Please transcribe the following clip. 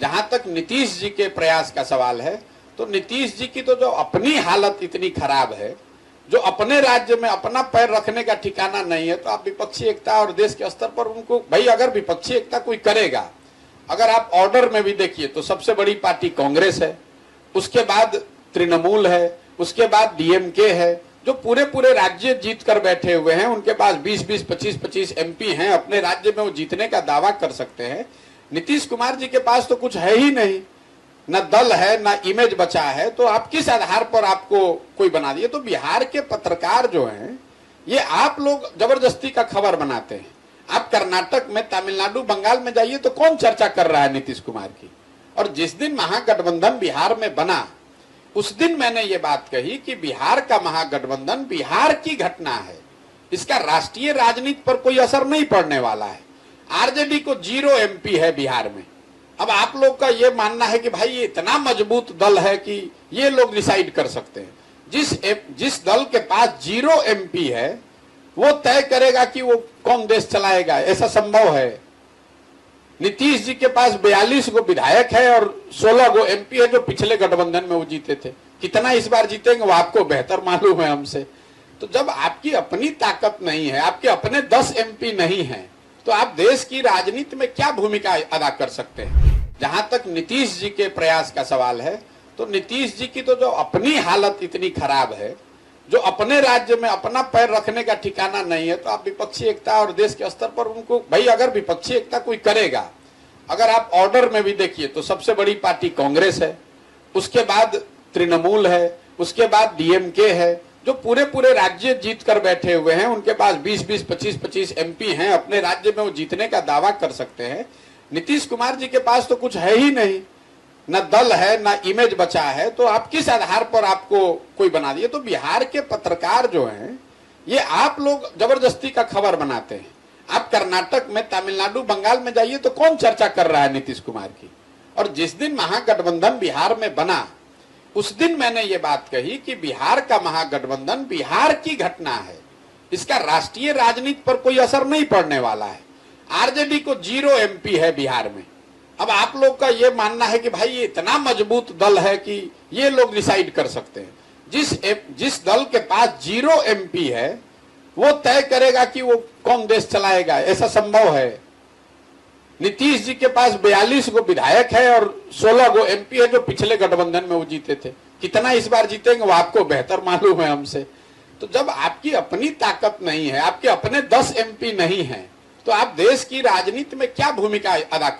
जहां तक नीतीश जी के प्रयास का सवाल है, तो नीतीश जी की तो जो अपनी हालत इतनी खराब है, जो अपने राज्य में अपना पैर रखने का ठिकाना नहीं है, तो आप विपक्षी एकता और देश के स्तर पर उनको, भाई अगर विपक्षी एकता कोई करेगा, अगर आप ऑर्डर में भी देखिए तो सबसे बड़ी पार्टी कांग्रेस है, उसके बाद तृणमूल है, उसके बाद डीएमके है, जो पूरे पूरे राज्य जीत कर बैठे हुए हैं, उनके पास 20-20, 25-25 एमपी हैं, अपने राज्य में वो जीतने का दावा कर सकते हैं। नीतीश कुमार जी के पास तो कुछ है ही नहीं, न दल है, न इमेज बचा है, तो आप किस आधार पर आपको कोई बना दिए? तो बिहार के पत्रकार जो हैं, ये आप लोग जबरदस्ती का खबर बनाते हैं। आप कर्नाटक में, तमिलनाडु, बंगाल में जाइए तो कौन चर्चा कर रहा है नीतीश कुमार की? और जिस दिन महागठबंधन बिहार में बना, उस दिन मैंने ये बात कही कि बिहार का महागठबंधन बिहार की घटना है, इसका राष्ट्रीय राजनीति पर कोई असर नहीं पड़ने वाला है। आरजेडी को 0 एमपी है बिहार में। अब आप लोग का ये मानना है कि भाई ये इतना मजबूत दल है कि ये लोग डिसाइड कर सकते हैं। जिस दल के पास 0 एमपी है, वो तय करेगा कि वो कौन देश चलाएगा, ऐसा संभव है? नीतीश जी के पास 42 गो विधायक है और 16 गो एमपी है, जो पिछले गठबंधन में वो जीते थे। कितना इस बार जीतेंगे वो आपको बेहतर मालूम है हमसे। तो जब आपकी अपनी ताकत नहीं है, आपके अपने 10 एमपी नहीं है, तो आप देश की राजनीति में क्या भूमिका अदा कर सकते हैं? जहां तक नीतीश जी के प्रयास का सवाल है, तो नीतीश जी की तो जो अपनी हालत इतनी खराब है, जो अपने राज्य में अपना पैर रखने का ठिकाना नहीं है, तो आप विपक्षी एकता और देश के स्तर पर उनको, भाई अगर विपक्षी एकता कोई करेगा, अगर आप ऑर्डर में भी देखिए तो सबसे बड़ी पार्टी कांग्रेस है, उसके बाद तृणमूल है, उसके बाद डीएमके है, जो पूरे पूरे राज्य जीत कर बैठे हुए हैं, उनके पास 20-20, 25-25 एमपी हैं, अपने राज्य में वो जीतने का दावा कर सकते हैं। नीतीश कुमार जी के पास तो कुछ है ही नहीं, न दल है, न इमेज बचा है, तो आप किस आधार पर आपको कोई बना दिए? तो बिहार के पत्रकार जो हैं, ये आप लोग जबरदस्ती का खबर बनाते हैं। आप कर्नाटक में, तमिलनाडु, बंगाल में जाइए तो कौन चर्चा कर रहा है नीतीश कुमार की? और जिस दिन महागठबंधन बिहार में बना, उस दिन मैंने ये बात कही कि बिहार का महागठबंधन बिहार की घटना है, इसका राष्ट्रीय राजनीति पर कोई असर नहीं पड़ने वाला है। आरजेडी को 0 एमपी है बिहार में। अब आप लोग का ये मानना है कि भाई ये इतना मजबूत दल है कि ये लोग डिसाइड कर सकते हैं। जिस दल के पास 0 एमपी है, वो तय करेगा कि वो कौन देश चलाएगा, ऐसा संभव है? नीतीश जी के पास 42 गो विधायक है और 16 गो एमपी है, जो पिछले गठबंधन में वो जीते थे। कितना इस बार जीतेंगे वो आपको बेहतर मालूम है हमसे। तो जब आपकी अपनी ताकत नहीं है, आपके अपने 10 एमपी नहीं है, तो आप देश की राजनीति में क्या भूमिका अदा कर